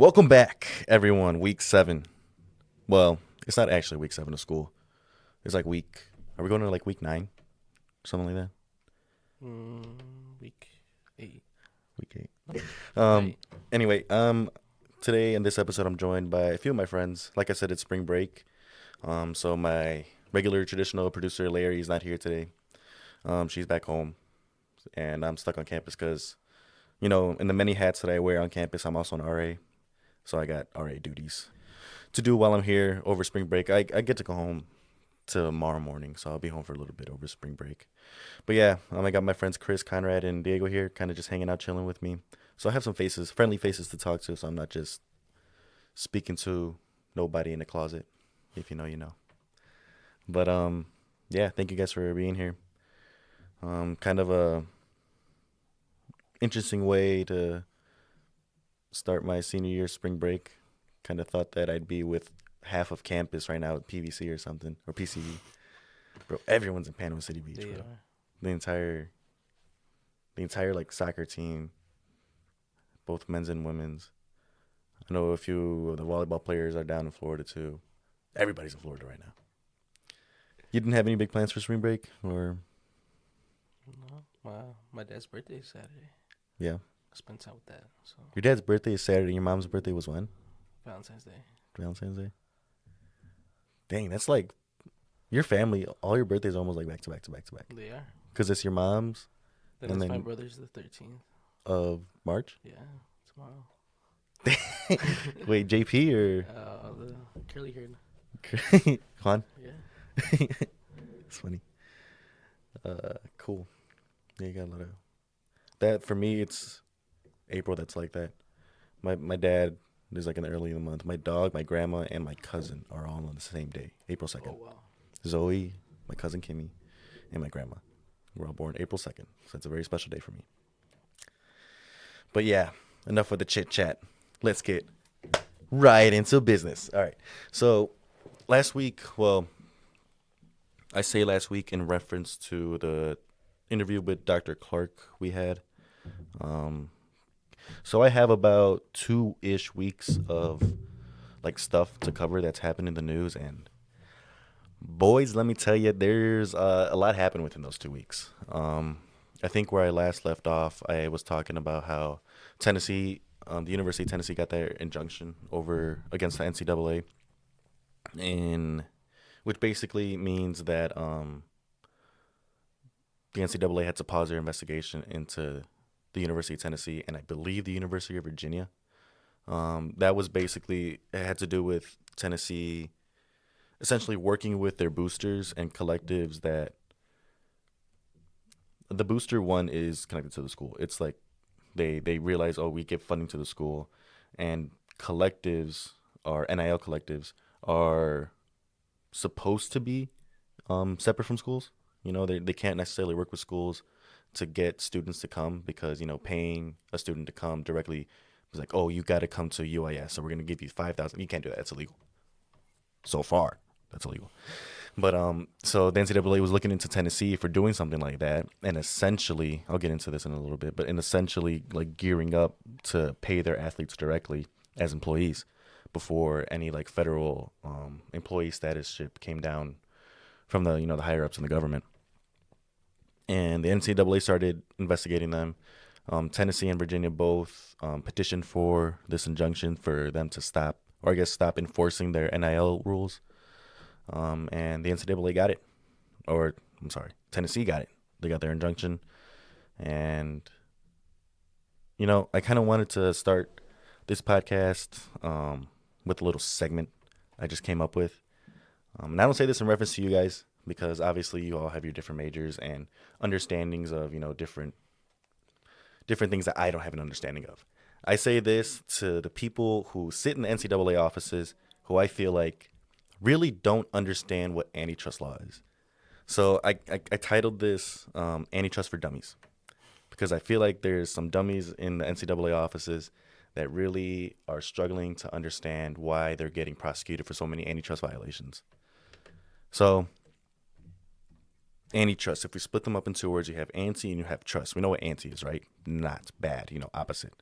Welcome back, everyone. Week 7. Well, it's not actually week 7 of school. It's like week. Are we going to like week 9? Something like that? Week 8. Week 8. Right. Anyway, today in this episode, I'm joined by a few of my friends. Like I said, it's spring break. So my regular traditional producer, Larry, is not here today. She's back home. And I'm stuck on campus because, in the many hats that I wear on campus, I'm also an RA. So I got RA duties to do while I'm here over spring break. I get to go home tomorrow morning, so I'll be home for a little bit over spring break. But yeah, I got my friends Chris, Conrad, and Diego here, kind of just hanging out, chilling with me. So I have some faces, friendly faces to talk to, so I'm not just speaking to nobody in the closet. If you know, you know. But yeah, thank you guys for being here. Kind of a interesting way to start my senior year spring break. Kind of thought that I'd be with half of campus right now at PVC or something, or PCV. Bro, everyone's in Panama City Beach, They bro. are. The entire like soccer team, both men's and women's. I know a few of the volleyball players are down in Florida too. Everybody's in Florida right now. You didn't have any big plans for spring break, or No, my dad's birthday is Saturday. yeah? I spent time with that. So Your dad's birthday is Saturday. Your mom's birthday was when? Valentine's Day. Valentine's Day. Dang, that's like your family. All your birthdays are almost like back to back to back to back. They are. Because it's your mom's Then And it's my then- brother's the 13th. of March. Yeah, tomorrow. Wait, JP or The curly haired. Juan? Yeah. It's funny. Cool. Yeah, you got a lot of that. For me, it's April. That's like that. My dad is like in the early in the month. My dog, my grandma, and my cousin are all on the same day, April 2nd. Oh wow. Zoe, my cousin Kimmy, and my grandma. We're all born April 2nd, so it's a very special day for me. But yeah, enough with the chit chat. Let's get right into business. All right. So last week, well, I say last week in reference to the interview with Dr. Clark we had. So I have about 2-ish weeks of like stuff to cover that's happened in the news, and boys, let me tell you, there's a lot happened within those 2 weeks. I think where I last left off, I was talking about how Tennessee, the University of Tennessee, got their injunction over against the NCAA, which basically means that the NCAA had to pause their investigation into the University of Tennessee and I believe the University of Virginia. That was basically, it had to do with Tennessee essentially working with their boosters and collectives that the booster one is connected to the school. It's like they realize, oh, we give funding to the school, and collectives or NIL collectives are supposed to be separate from schools. They can't necessarily work with schools to get students to come because, paying a student to come directly is like, oh, you got to come to UIS, so we're going to give you $5,000. You can't do that. It's illegal. So far, that's illegal. But so the NCAA was looking into Tennessee for doing something like that, and essentially, I'll get into this in a little bit, but essentially like gearing up to pay their athletes directly as employees before any like federal employee status ship came down from the the higher ups in the government. And the NCAA started investigating them. Tennessee and Virginia both petitioned for this injunction for them to stop, or I guess stop enforcing their NIL rules. And the NCAA got it. Or, I'm sorry, Tennessee got it. They got their injunction. And, I kind of wanted to start this podcast with a little segment I just came up with. And I don't say this in reference to you guys because obviously you all have your different majors and understandings of, different things that I don't have an understanding of. I say this to the people who sit in the NCAA offices who I feel like really don't understand what antitrust law is. So I titled this Antitrust for Dummies because I feel like there's some dummies in the NCAA offices that really are struggling to understand why they're getting prosecuted for so many antitrust violations. So antitrust, if we split them up in 2 words, you have anti and you have trust. We know what anti is, right? Not bad, opposite.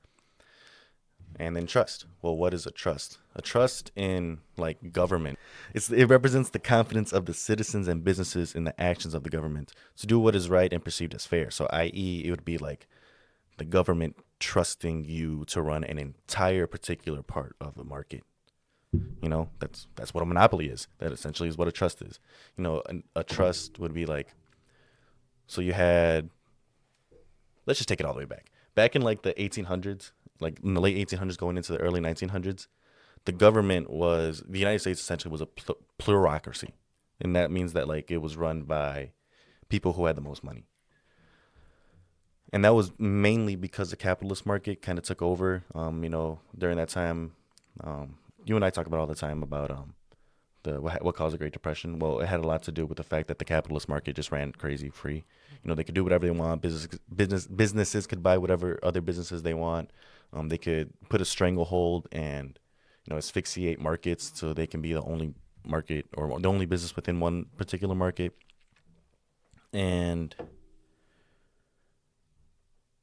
And then trust. Well, what is a trust? A trust in like government. It represents the confidence of the citizens and businesses in the actions of the government to do what is right and perceived as fair. So, i.e., it would be like the government trusting you to run an entire particular part of the market. That's what a monopoly is. That essentially is what a trust is. A trust would be like, so you had, let's just take it all the way back. Back in like the 1800s, like in the late 1800s going into the early 1900s, the United States essentially was a plurocracy. And that means that like it was run by people who had the most money. And that was mainly because the capitalist market kind of took over. During that time, you and I talk about all the time about what caused the Great Depression. Well, it had a lot to do with the fact that the capitalist market just ran crazy free. They could do whatever they want. Businesses could buy whatever other businesses they want. They could put a stranglehold and asphyxiate markets so they can be the only market or the only business within one particular market. And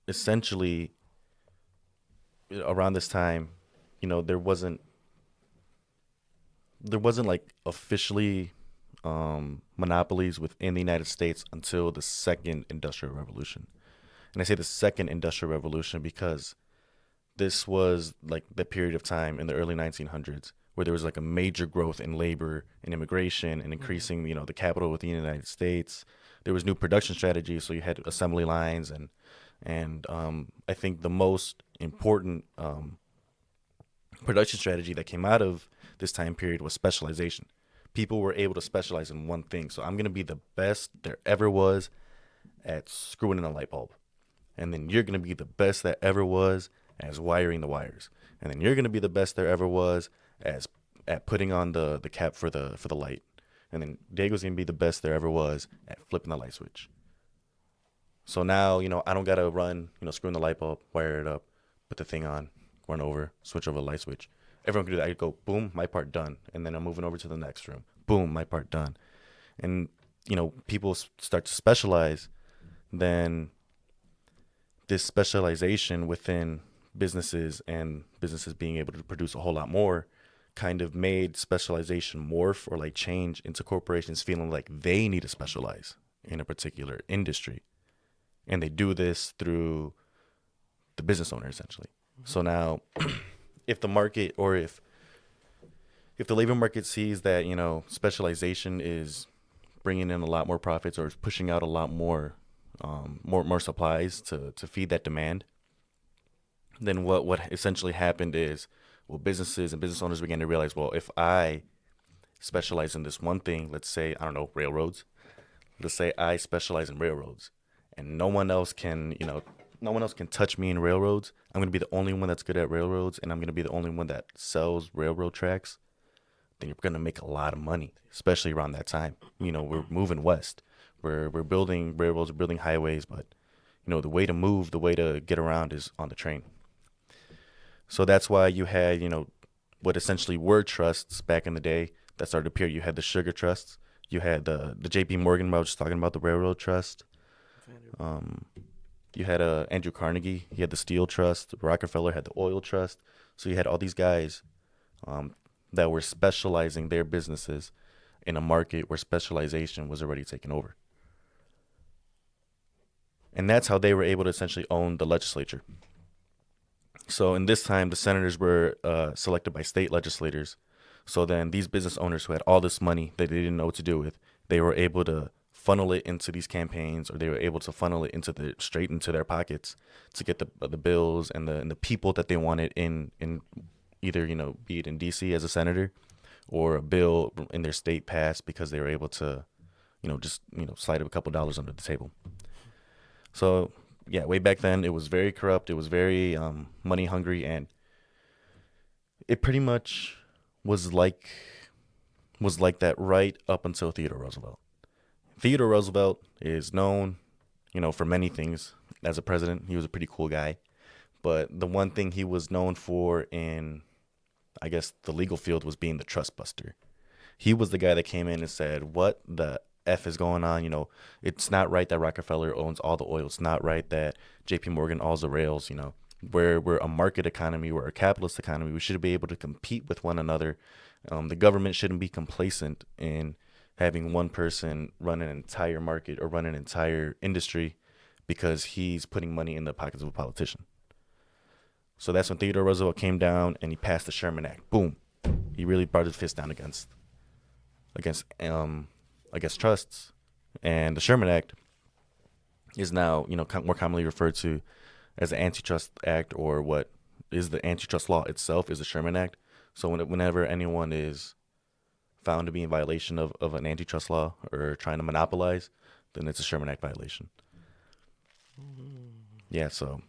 essentially, around this time, there wasn't like officially monopolies within the United States until the Second Industrial Revolution. And I say the Second Industrial Revolution because this was like the period of time in the early 1900s where there was like a major growth in labor and immigration and increasing, the capital within the United States. There was new production strategies, so you had assembly lines and I think the most important production strategy that came out of this time period was specialization. People were able to specialize in one thing. So I'm going to be the best there ever was at screwing in a light bulb. And then you're going to be the best that ever was as wiring the wires. And then you're going to be the best there ever was as at putting on the cap for the light. And then Diego's going to be the best there ever was at flipping the light switch. So now, I don't got to run, screw in the light bulb, wire it up, put the thing on, run over, switch over the light switch. Everyone can do that. I go, boom, my part done. And then I'm moving over to the next room. Boom, my part done. And, people start to specialize. Then this specialization within businesses and businesses being able to produce a whole lot more kind of made specialization morph or like change into corporations feeling like they need to specialize in a particular industry. And they do this through the business owner, essentially. Mm-hmm. So now, if the market or if the labor market sees that, specialization is bringing in a lot more profits or is pushing out a lot more supplies to feed that demand, then what essentially happened is, well, businesses and business owners began to realize, well, if I specialize in this one thing, let's say, I don't know, railroads. Let's say I specialize in railroads. And no one else can touch me in railroads. I'm going to be the only one that's good at railroads, and I'm going to be the only one that sells railroad tracks. Then you're going to make a lot of money, especially around that time. We're moving west. We're building railroads, we're building highways, but, the way to get around is on the train. So that's why you had, what essentially were trusts back in the day that started to appear. You had the sugar trusts. You had the J.P. Morgan, I was just talking about, the railroad trust. You had Andrew Carnegie. He had the Steel Trust. Rockefeller had the Oil Trust. So you had all these guys that were specializing their businesses in a market where specialization was already taken over. And that's how they were able to essentially own the legislature. So in this time, the senators were selected by state legislators. So then these business owners who had all this money that they didn't know what to do with, they were able to funnel it into these campaigns, or they were able to funnel it straight into their pockets to get the bills and the people that they wanted in either, be it in DC as a senator or a bill in their state passed, because they were able to, just slide a couple dollars under the table. So yeah, way back then it was very corrupt. It was very money hungry, and it pretty much was like that right up until Theodore Roosevelt. Theodore Roosevelt is known, for many things as a president. He was a pretty cool guy. But the one thing he was known for in, I guess, the legal field was being the trust buster. He was the guy that came in and said, what the F is going on? It's not right that Rockefeller owns all the oil. It's not right that J.P. Morgan owns the rails. we're a market economy, we're a capitalist economy. We should be able to compete with one another. The government shouldn't be complacent in having one person run an entire market or run an entire industry because he's putting money in the pockets of a politician. So that's when Theodore Roosevelt came down and he passed the Sherman Act. Boom. He really brought his fist down against trusts. And the Sherman Act is now, more commonly referred to as the Antitrust Act, or what is the antitrust law itself is the Sherman Act. So whenever anyone is found to be in violation of an antitrust law or trying to monopolize, then it's a Sherman Act violation. Yeah, so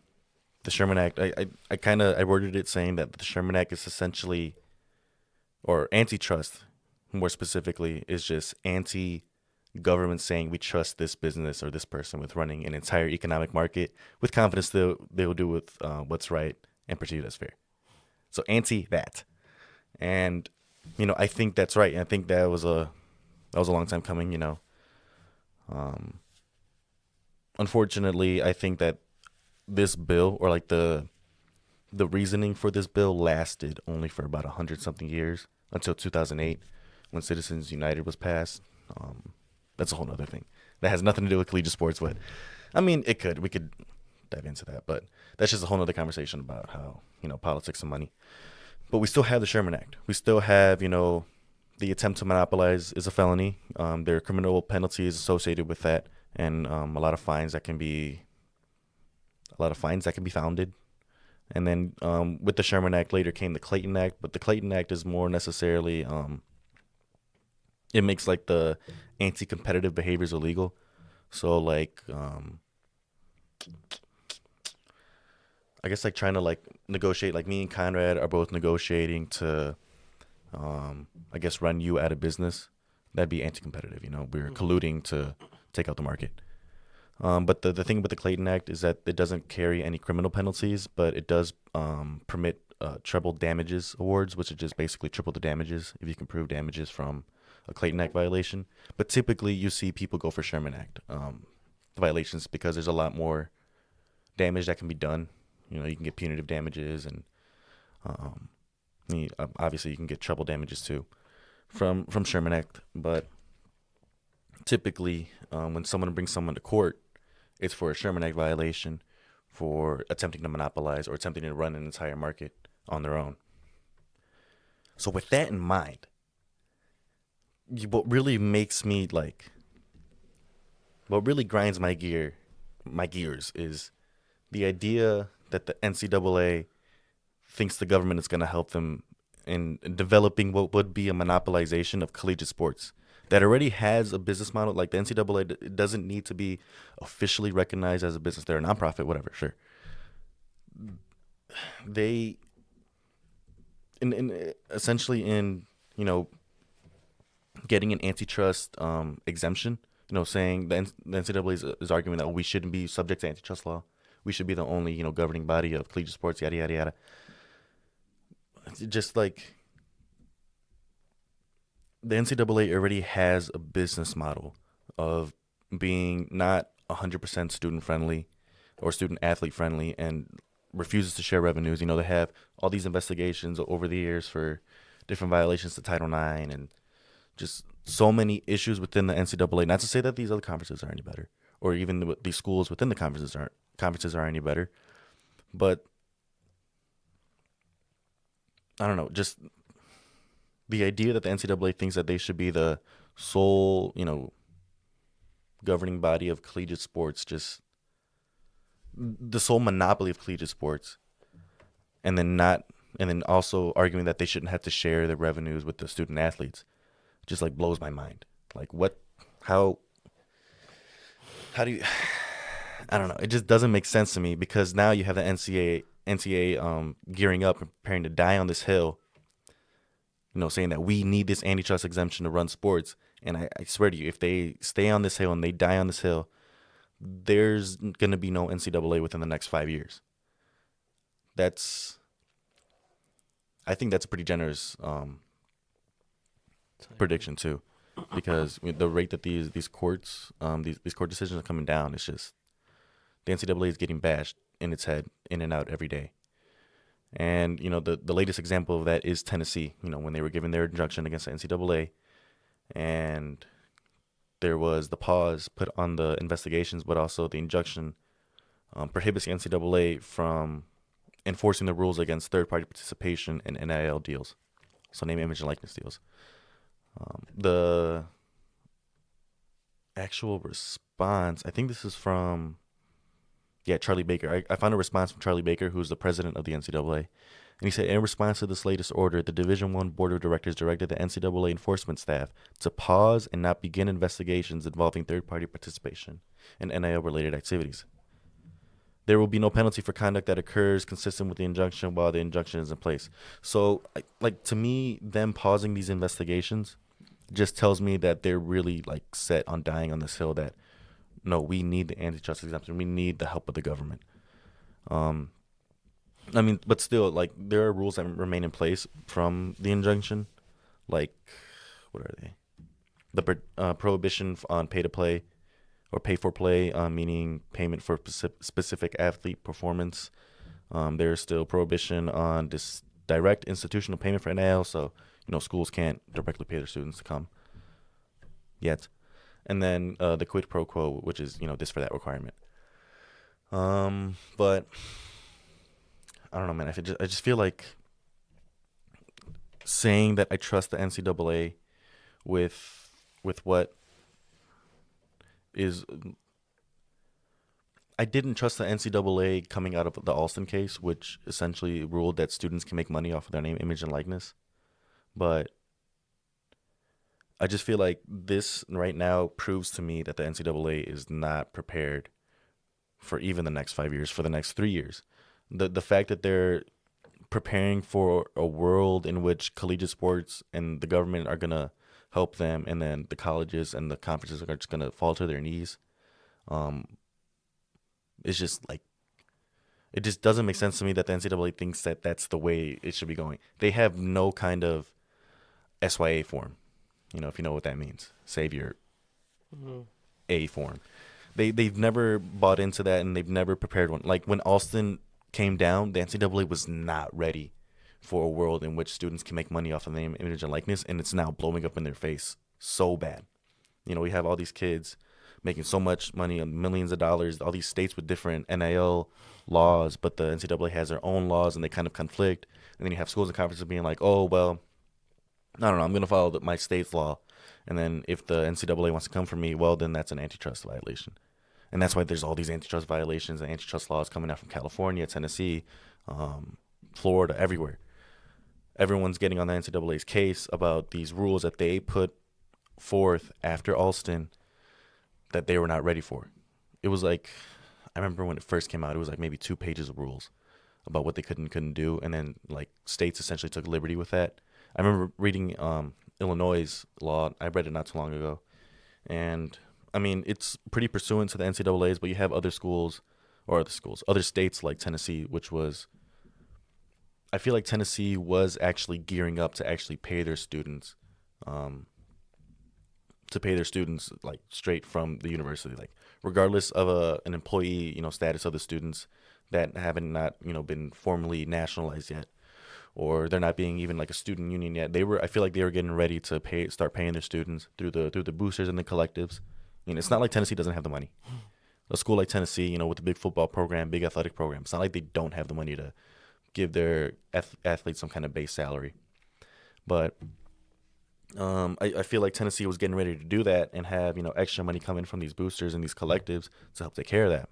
the Sherman Act, I worded it saying that the Sherman Act is essentially, or antitrust more specifically, is just anti-government saying we trust this business or this person with running an entire economic market with confidence they will do with what's right and perceive it as fair. So anti that. And, I think that's right. And I think that was a long time coming, Unfortunately, I think that this bill, or like the reasoning for this bill, lasted only for about 100-something years until 2008 when Citizens United was passed. That's a whole other thing. That has nothing to do with collegiate sports, but I mean, we could dive into that, but that's just a whole other conversation about how, politics and money. But we still have the Sherman Act. We still have, the attempt to monopolize is a felony. There are criminal penalties associated with that, and a lot of fines that can be founded. And then with the Sherman Act later came the Clayton Act, but the Clayton Act is more necessarily it makes like the anti-competitive behaviors illegal. So like I guess like trying to like negotiate, like me and Conrad are both negotiating to I guess run you out of business. That'd be anti-competitive, we're colluding to take out the market. But the thing with the Clayton Act is that it doesn't carry any criminal penalties, but it does permit treble damages awards, which is just basically triple the damages if you can prove damages from a Clayton Act violation. But typically you see people go for Sherman Act violations because there's a lot more damage that can be done. You can get punitive damages, and obviously you can get treble damages too from Sherman Act. But typically when someone brings someone to court, it's for a Sherman Act violation for attempting to monopolize or attempting to run an entire market on their own. So with that in mind, what really grinds my gears is the idea that the NCAA thinks the government is going to help them in developing what would be a monopolization of collegiate sports that already has a business model. Like the NCAA doesn't need to be officially recognized as a business. They're a nonprofit, whatever, sure. They, essentially getting an antitrust exemption, saying the NCAA is arguing that we shouldn't be subject to antitrust law. We should be the only, governing body of collegiate sports, yada, yada, yada. Just like the NCAA already has a business model of being not 100% student friendly or student athlete friendly and refuses to share revenues. They have all these investigations over the years for different violations to Title IX and just so many issues within the NCAA. Not to say that these other conferences are any better, or even these schools within the conferences are any better, but I don't know, just the idea that the NCAA thinks that they should be the sole, governing body of collegiate sports, just the sole monopoly of collegiate sports, and then also arguing that they shouldn't have to share their revenues with the student athletes, just like blows my mind. Like how do you, I don't know. It just doesn't make sense to me, because now you have the NCAA gearing up and preparing to die on this hill, saying that we need this antitrust exemption to run sports. And I swear to you, if they stay on this hill and they die on this hill, there's going to be no NCAA within the next 5 years. I think that's a pretty generous prediction too, because the rate that these court decisions are coming down, it's just the NCAA is getting bashed in its head, in and out every day. And, the latest example of that is Tennessee, when they were given their injunction against the NCAA, and there was the pause put on the investigations, but also the injunction prohibits the NCAA from enforcing the rules against third-party participation in NIL deals, so name, image, and likeness deals. The actual response, I think this is from, Charlie Baker. I found a response from Charlie Baker, who's the president of the NCAA. And he said, in response to this latest order, the Division I Board of Directors directed the NCAA enforcement staff to pause and not begin investigations involving third-party participation in NIL-related activities. There will be no penalty for conduct that occurs consistent with the injunction while the injunction is in place. So, to me, them pausing these investigations just tells me that they're really, set on dying on this hill that, no, we need the antitrust exemption. We need the help of the government. But still, there are rules that remain in place from the injunction. What are they? The prohibition on pay-to-play or pay-for-play, meaning payment for specific athlete performance. There's still prohibition on this direct institutional payment for NIL, so, schools can't directly pay their students to come yet. And then the quid pro quo, which is, this for that requirement. But I don't know, man. I just feel like saying that I trust the NCAA with what is. I didn't trust the NCAA coming out of the Alston case, which essentially ruled that students can make money off of their name, image, and likeness. But I just feel like this right now proves to me that the NCAA is not prepared for even the next 5 years, for the next 3 years. The fact that they're preparing for a world in which collegiate sports and the government are going to help them, and then the colleges and the conferences are just going to fall to their knees, it's just it just doesn't make sense to me that the NCAA thinks that that's the way it should be going. They have no kind of SYA form. If you know what that means, Savior A form. They've never bought into that, and they've never prepared one. When Alston came down, the NCAA was not ready for a world in which students can make money off of the name, image, and likeness, and it's now blowing up in their face so bad. We have all these kids making so much money, millions of dollars, all these states with different NIL laws, but the NCAA has their own laws, and they kind of conflict. And then you have schools and conferences being like, oh, well, I don't know, I'm going to follow my state's law. And then if the NCAA wants to come for me, well, then that's an antitrust violation. And that's why there's all these antitrust violations and antitrust laws coming out from California, Tennessee, Florida, everywhere. Everyone's getting on the NCAA's case about these rules that they put forth after Alston that they were not ready for. It was I remember when it first came out, it was maybe 2 pages of rules about what they could and couldn't do. And then states essentially took liberty with that. I remember reading Illinois' law. I read it not too long ago. And, it's pretty pursuant to the NCAA's, but you have other states like Tennessee, which was, I feel like Tennessee was actually gearing up to actually pay their students, straight from the university, regardless of an employee, status of the students that haven't been formally nationalized yet. Or they're not being even a student union yet. I feel like they were getting ready to start paying their students through the boosters and the collectives. It's not like Tennessee doesn't have the money. A school like Tennessee, with the big football program, big athletic program, it's not like they don't have the money to give their athletes some kind of base salary. But I feel like Tennessee was getting ready to do that and have extra money coming from these boosters and these collectives to help take care of that.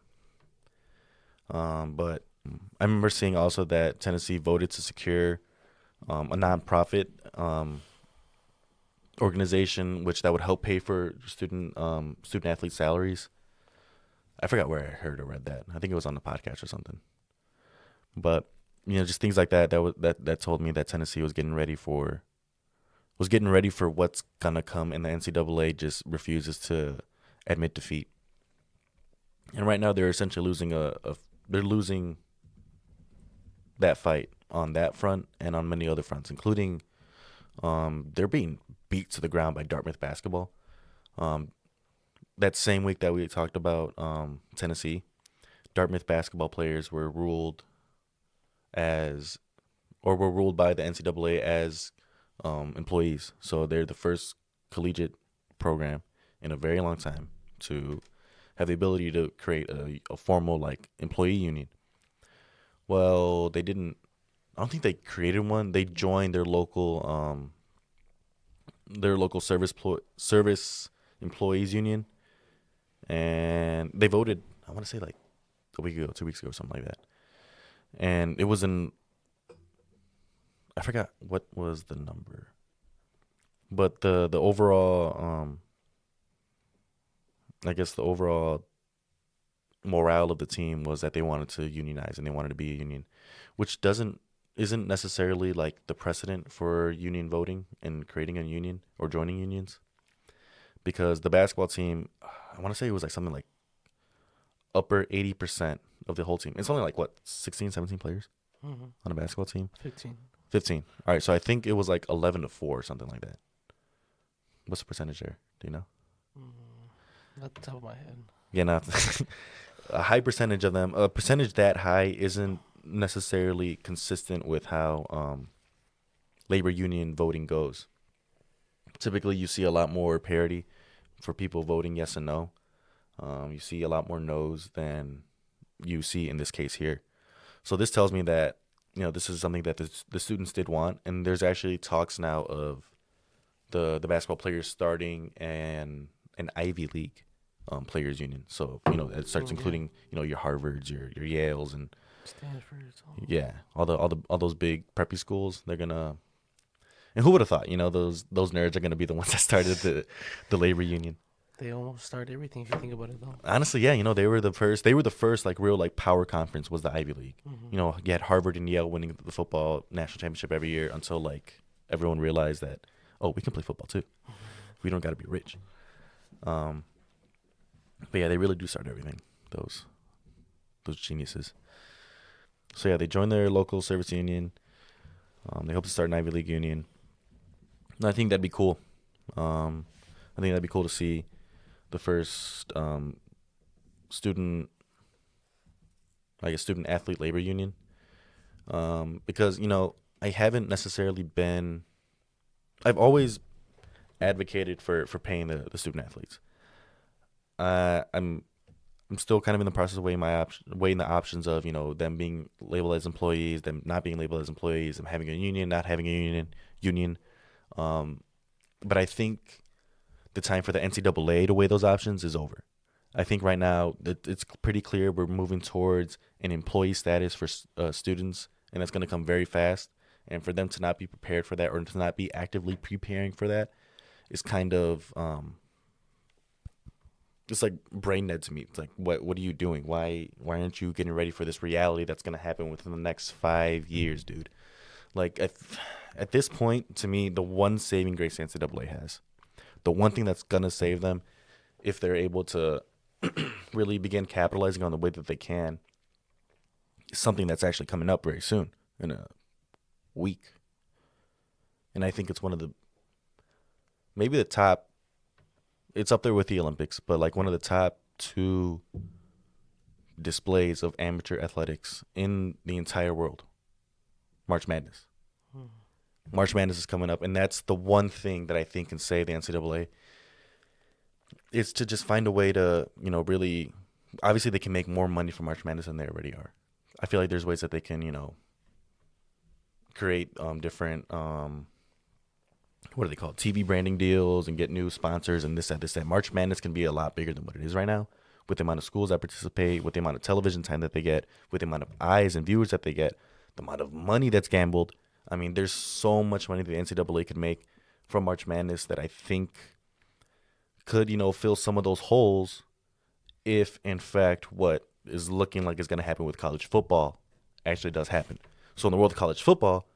But I remember seeing also that Tennessee voted to secure a nonprofit organization that would help pay for student athlete salaries. I forgot where I heard or read that. I think it was on the podcast or something. But just things like that that told me that Tennessee was getting ready for what's gonna come, and the NCAA just refuses to admit defeat. And right now they're essentially losing that fight on that front and on many other fronts, including they're being beat to the ground by Dartmouth basketball. That same week that we talked about Tennessee, Dartmouth basketball players were ruled as, or were ruled by the NCAA as employees. So they're the first collegiate program in a very long time to have the ability to create a formal like employee union. Well, they didn't. I don't think they created one. They joined their local service employees union, and they voted. I want to say like a week ago, 2 weeks ago, something like that. And it was in. I forgot what was the number, but the overall I guess the overall morale of the team was that they wanted to unionize and they wanted to be a union, which doesn't isn't necessarily like the precedent for union voting and creating a union or joining unions, because the basketball team, I want to say it was like something like upper 80% of the whole team. It's only like what, 16, 17 players Mm-hmm. on a basketball team? 15. 15. All right, so I think it was like 11-4 or something like that. What's the percentage there? Do you know? Not the top of my head. Yeah, not a high percentage of them. A percentage that high isn't necessarily consistent with how labor union voting goes. Typically, you see a lot more parity for people voting yes and no. You see a lot more no's than you see in this case here. So this tells me that this is something that the students did want, and there's actually talks now of the basketball players starting an Ivy League players union. So it starts including your Harvards, your Yales, and Stanford. yeah, all those big preppy schools. They're gonna, and who would have thought those nerds are gonna be the ones that started the labor union. They almost started everything if you think about it, though. Honestly, yeah, they were the first. They were the first like real like power conference was the Ivy League. Mm-hmm. You had Harvard and Yale winning the football national championship every year until like everyone realized that we can play football too. We don't got to be rich. But yeah, they really do start everything. Those geniuses. So yeah, they joined their local service union. They hope to start an Ivy League union. And I think that'd be cool. I think that'd be cool to see the first student athlete labor union. Because I haven't necessarily been. I've always advocated for paying the student athletes. I'm still kind of in the process of weighing the options of them being labeled as employees, them not being labeled as employees, them having a union, not having a union. But I think the time for the NCAA to weigh those options is over. I think right now it's pretty clear we're moving towards an employee status for students, and that's going to come very fast. And for them to not be prepared for that, or to not be actively preparing for that, is kind of it's like brain dead to me. It's like, what are you doing? Why aren't you getting ready for this reality that's going to happen within the next 5 years, dude? Like at this point, to me, the one saving grace NCAA has, the one thing that's going to save them, if they're able to really begin capitalizing on the way that they can, is something that's actually coming up very soon, in a week. And I think it's one of the, maybe the top, it's up there with the Olympics, but like one of the top 2 displays of amateur athletics in the entire world. March Madness. March Madness is coming up, and that's the one thing that I think can save the NCAA, is to just find a way to, really, obviously they can make more money from March Madness than they already are. I feel like there's ways that they can, create different, what are they called? TV branding deals and get new sponsors and this, that. March Madness can be a lot bigger than what it is right now, with the amount of schools that participate, with the amount of television time that they get, with the amount of eyes and viewers that they get, the amount of money that's gambled. I mean, there's so much money that the NCAA could make from March Madness that I think could, fill some of those holes if, in fact, what is looking like is going to happen with college football actually does happen. So in the world of college football,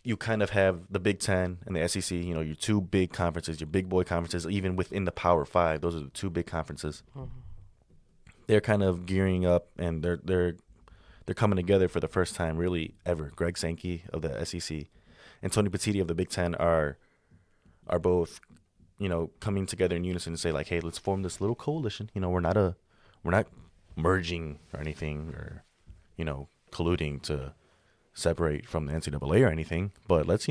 you kind of have the Big Ten and the SEC, your 2 big conferences, your big boy conferences, even within the Power 5. Those are the 2 big conferences. Mm-hmm. They're kind of gearing up, and they're coming together for the first time really ever. Greg Sankey of the SEC and Tony Petitti of the Big Ten are both, coming together in unison to say like, hey, let's form this little coalition. We're not merging or anything, or colluding to separate from the NCAA or anything. But let's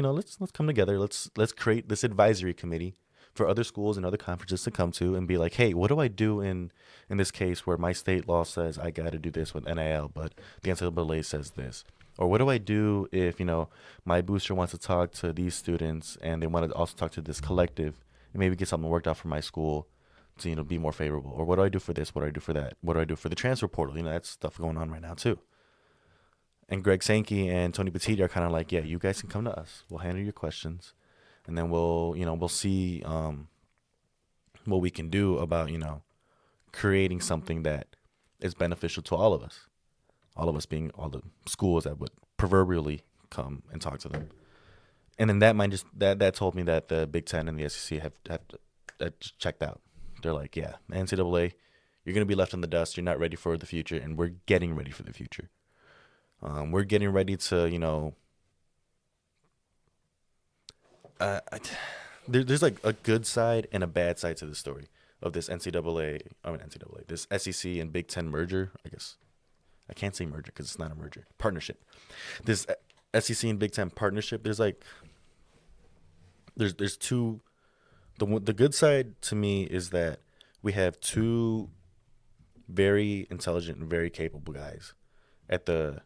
come together. Let's create this advisory committee for other schools and other conferences to come to and be like, hey, what do I do in this case where my state law says I got to do this with NIL, but the NCAA says this? Or what do I do if my booster wants to talk to these students and they want to also talk to this collective and maybe get something worked out for my school to be more favorable? Or what do I do for this? What do I do for that? What do I do for the transfer portal? That's stuff going on right now too. And Greg Sankey and Tony Petitti are kind of like, yeah, you guys can come to us. We'll handle your questions, and then we'll see what we can do about creating something that is beneficial to all of us. All of us being all the schools that would proverbially come and talk to them. And then that told me that the Big Ten and the SEC have checked out. They're like, yeah, NCAA, you're going to be left in the dust. You're not ready for the future, and we're getting ready for the future. We're getting ready to, there's like a good side and a bad side to the story of this this SEC and Big Ten merger. I guess I can't say merger because it's not a merger. Partnership. This SEC and Big Ten partnership. There's two. The good side to me is that we have two very intelligent and very capable guys at the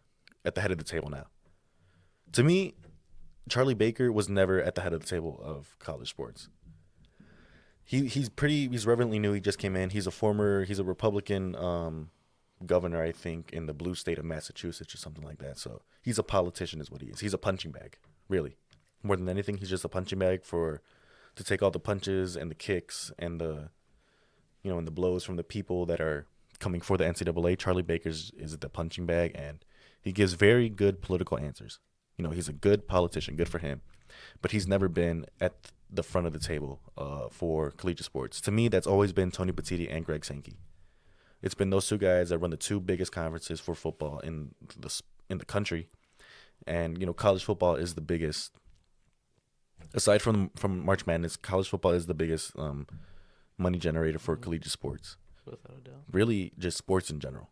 head of the table now. To me, Charlie Baker was never at the head of the table of college sports. He's reverently new. He just came in. He's a Republican governor, I think, in the blue state of Massachusetts or something like that. So he's a politician is what he is. He's a punching bag, really. More than anything, he's just a punching bag to take all the punches and the kicks and the blows from the people that are coming for the NCAA. Charlie Baker is the punching bag, and he gives very good political answers. He's a good politician, good for him. But he's never been at the front of the table for collegiate sports. To me, that's always been Tony Petitti and Greg Sankey. It's been those two guys that run the two biggest conferences for football in the country. And, college football is the biggest. Aside from March Madness, college football is the biggest money generator for collegiate sports. Without a doubt. Really, just sports in general.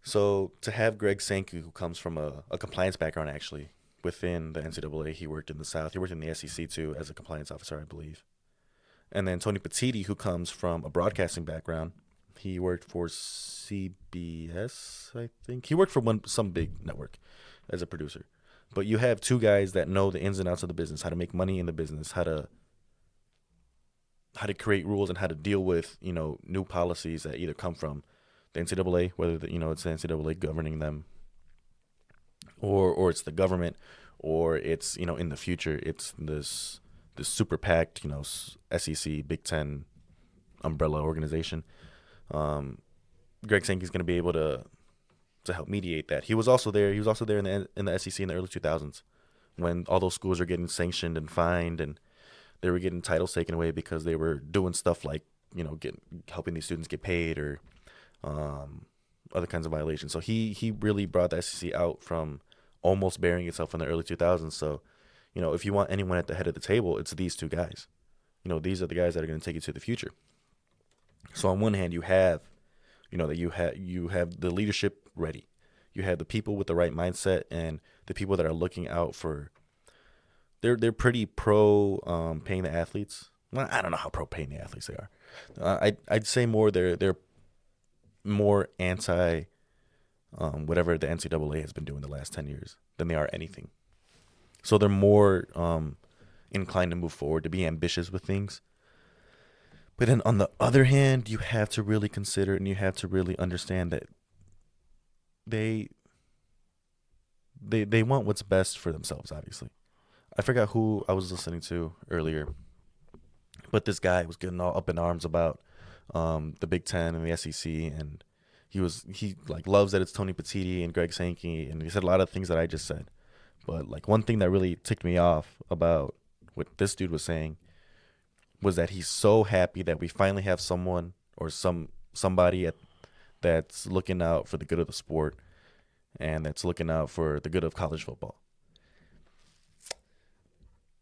So to have Greg Sankey, who comes from a compliance background, actually, within the NCAA, he worked in the South. He worked in the SEC, too, as a compliance officer, I believe. And then Tony Petitti, who comes from a broadcasting background. He worked for CBS, I think. He worked for some big network as a producer. But you have two guys that know the ins and outs of the business, how to make money in the business, how to create rules and how to deal with, new policies that either come from the NCAA, whether it's the NCAA governing them, or it's the government, or it's in the future it's this super packed SEC Big Ten umbrella organization. Greg Sankey's going to be able to help mediate that. He was also there in the SEC in the early 2000s when all those schools were getting sanctioned and fined, and they were getting titles taken away because they were doing stuff like helping these students get paid or other kinds of violations. So he really brought the SEC out from almost burying itself in the early 2000s. So, if you want anyone at the head of the table, it's these two guys. These are the guys that are going to take you to the future. So on one hand, you have, you have the leadership ready. You have the people with the right mindset and the people that are looking out for. They're pretty pro paying the athletes. Well, I don't know how pro paying the athletes they are. I'd say more they're more anti whatever the NCAA has been doing the last 10 years than they are anything. So they're more inclined to move forward, to be ambitious with things. But then on the other hand, you have to really consider and you have to really understand that they want what's best for themselves, obviously. I forgot who I was listening to earlier, but this guy was getting all up in arms about the Big Ten and the SEC, and he loves that it's Tony Petitti and Greg Sankey, and he said a lot of things that I just said. But one thing that really ticked me off about what this dude was saying was that he's so happy that we finally have someone or somebody that's looking out for the good of the sport and that's looking out for the good of college football.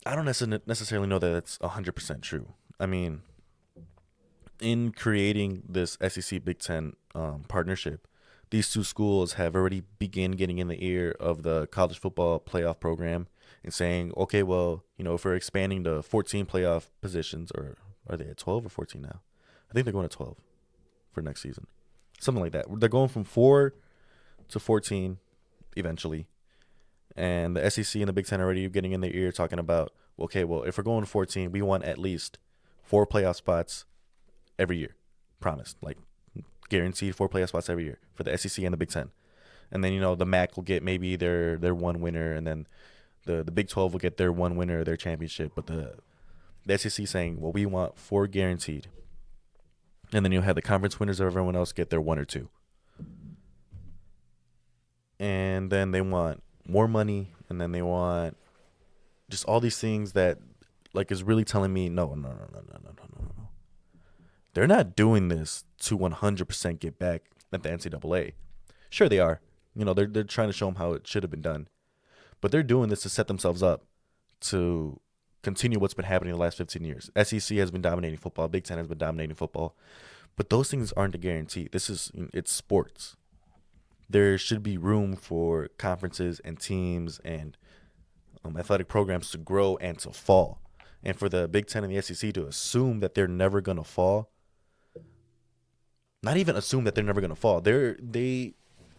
I don't necessarily know that it's 100% true. I mean, in creating this SEC Big Ten partnership, these two schools have already begun getting in the ear of the college football playoff program and saying, okay, well, if we're expanding to 14 playoff positions, or are they at 12 or 14 now? I think they're going to 12 for next season. Something like that. They're going from 4 to 14 eventually. And the SEC and the Big Ten are already getting in their ear talking about, okay, well, if we're going to 14, we want at least 4 playoff spots every year. Promised. Like, guaranteed 4 playoff spots every year for the SEC and the Big Ten. And then, the MAC will get maybe their one winner, and then the Big 12 will get their one winner, their championship. But the SEC saying, well, we want 4 guaranteed. And then you'll have the conference winners of everyone else get their 1 or 2. And then they want more money, and then they want just all these things that, like, is really telling me, no. They're not doing this to 100% get back at the NCAA. Sure they are. They're trying to show them how it should have been done. But they're doing this to set themselves up to continue what's been happening the last 15 years. SEC has been dominating football. Big Ten has been dominating football. But those things aren't a guarantee. It's sports. There should be room for conferences and teams and athletic programs to grow and to fall. And for the Big Ten and the SEC to assume that they're never going to fall, not even assume that they're never going to fall. They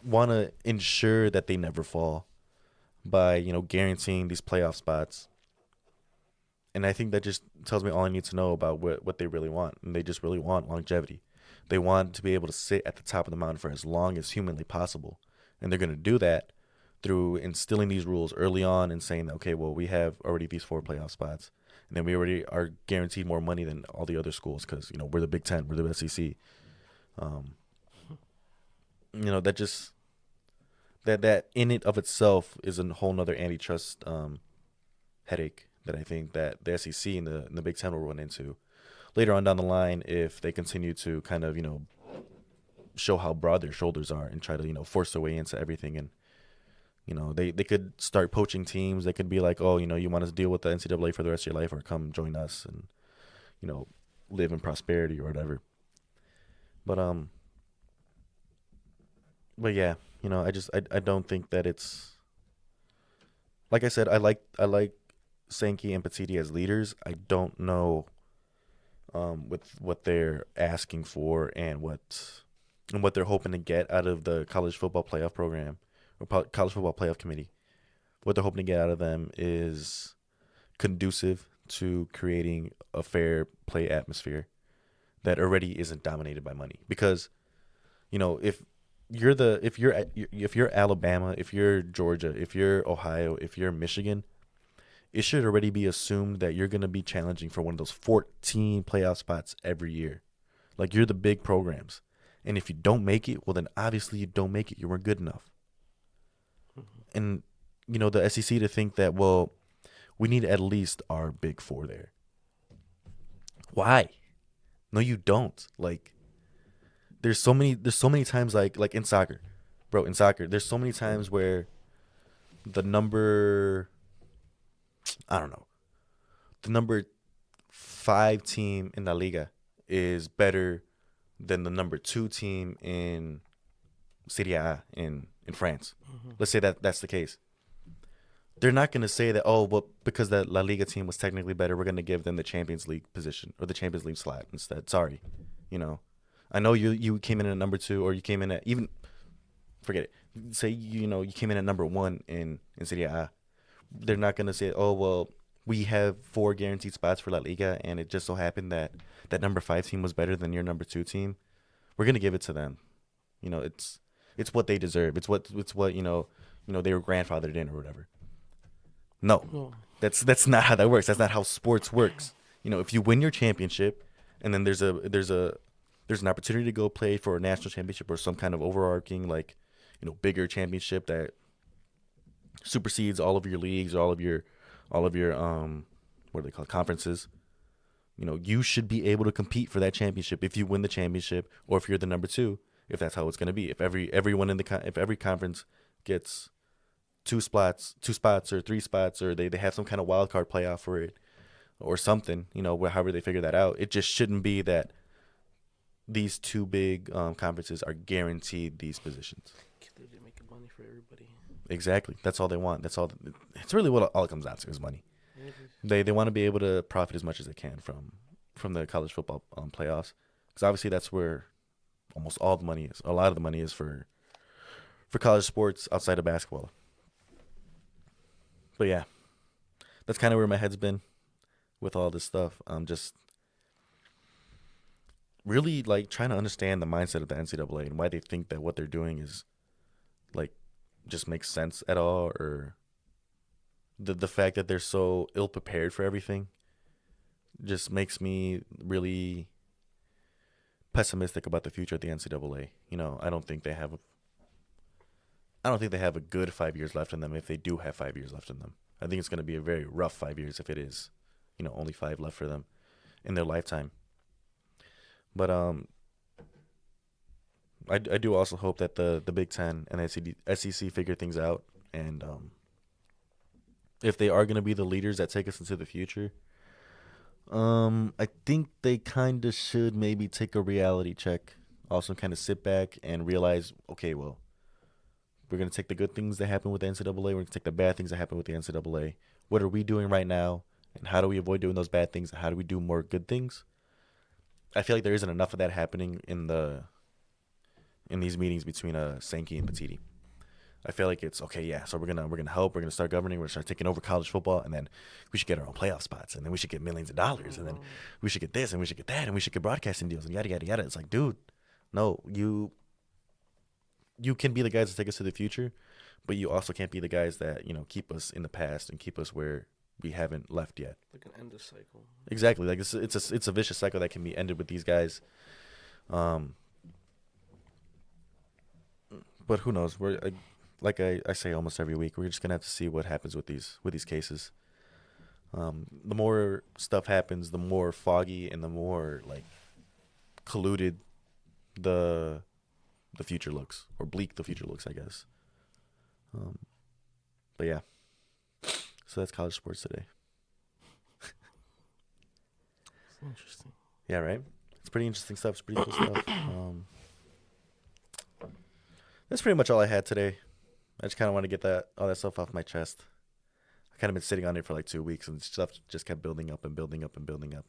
want to ensure that they never fall by, guaranteeing these playoff spots. And I think that just tells me all I need to know about what they really want. And they just really want longevity. They want to be able to sit at the top of the mountain for as long as humanly possible. And they're going to do that through instilling these rules early on and saying, okay, well, we have already these 4 playoff spots. And then we already are guaranteed more money than all the other schools because, we're the Big Ten, we're the SEC. That just that in it of itself is a whole nother antitrust headache that I think that the SEC and the Big Ten will run into later on down the line if they continue to kind of show how broad their shoulders are and try to force their way into everything. And they could start poaching teams. They could be like, oh, you want us to deal with the NCAA for the rest of your life, or come join us and live in prosperity or whatever. But yeah, I don't think that it's, like I said, I like Sankey and Petiti as leaders. I don't know with what they're asking for and what they're hoping to get out of the college football playoff program or college football playoff committee. What they're hoping to get out of them is conducive to creating a fair play atmosphere that already isn't dominated by money. Because if you're Alabama, if you're Georgia, if you're Ohio, if you're Michigan, it should already be assumed that you're going to be challenging for one of those 14 playoff spots every year. Like, you're the big programs. And if you don't make it, well, then obviously you don't make it. You weren't good enough. And, the SEC to think that, well, we need at least our big 4 there. Why? No, you don't. Like, there's so many times like in soccer. Bro, in soccer, there's so many times where the number 5 team in La Liga is better than the number 2 team in Serie A in France. Mm-hmm. Let's say that's the case. They're not going to say that, oh, well, because the La Liga team was technically better, we're going to give them the Champions League position or the Champions League slot instead. Sorry. I know you came in at number 2, or you came in at, even, forget it. Say, you came in at number 1 in Serie A. They're not going to say, oh, well, we have 4 guaranteed spots for La Liga, and it just so happened that number 5 team was better than your number 2 team. We're going to give it to them. It's what they deserve. It's what they were grandfathered in or whatever. No, that's not how that works. That's not how sports works. If you win your championship, and then there's an opportunity to go play for a national championship or some kind of overarching, like, bigger championship that supersedes all of your leagues or all of your what are they called, conferences. You should be able to compete for that championship if you win the championship, or if you're the number 2, if that's how it's going to be. If everyone if every conference gets 2 spots or 3 spots, or they have some kind of wild card playoff for it or something, however they figure that out. It just shouldn't be that these two big conferences are guaranteed these positions. They're making money for everybody. Exactly. That's all they want. That's all. It's really what all it comes down to is money. Yeah, They want to be able to profit as much as they can from the college football playoffs, because obviously that's where almost all the money is. A lot of the money is for college sports outside of basketball. But yeah, that's kind of where my head's been with all this stuff. Just really like trying to understand the mindset of the NCAA and why they think that what they're doing is like just makes sense at all, or the fact that they're so ill prepared for everything just makes me really pessimistic about the future of the NCAA. You know, I don't think they have a good 5 years left in them, if they do have 5 years left in them. I think it's going to be a very rough 5 years if it is, only 5 left for them in their lifetime. But I do also hope that the Big Ten and SEC figure things out, and if they are going to be the leaders that take us into the future, I think they kind of should maybe take a reality check. Also, kind of sit back and realize, okay, well, we're going to take the good things that happen with the NCAA. We're going to take the bad things that happen with the NCAA. What are we doing right now? And how do we avoid doing those bad things? And how do we do more good things? I feel like there isn't enough of that happening in these meetings between Sankey and Petiti. I feel like it's okay, yeah. So we're gonna help. We're gonna start governing. We're gonna start taking over college football, and then we should get our own playoff spots, and then we should get millions of dollars, and then we should get this, and we should get that, and we should get broadcasting deals, and yada yada yada. It's like, dude, no, you can be the guys that take us to the future, but you also can't be the guys that keep us in the past and keep us where we haven't left yet. Like an end of cycle. Exactly, like it's a vicious cycle that can be ended with these guys. But who knows? Like I say almost every week, we're just gonna have to see what happens with these cases. The more stuff happens, the more foggy and the more like colluded the future looks, or bleak the future looks, I guess. But yeah, so that's college sports today. It's interesting. Yeah, right. It's pretty interesting stuff. It's pretty cool stuff. That's pretty much all I had today. I just kind of want to get all that stuff off my chest. I kind of been sitting on it for like 2 weeks, and stuff just kept building up and building up and building up.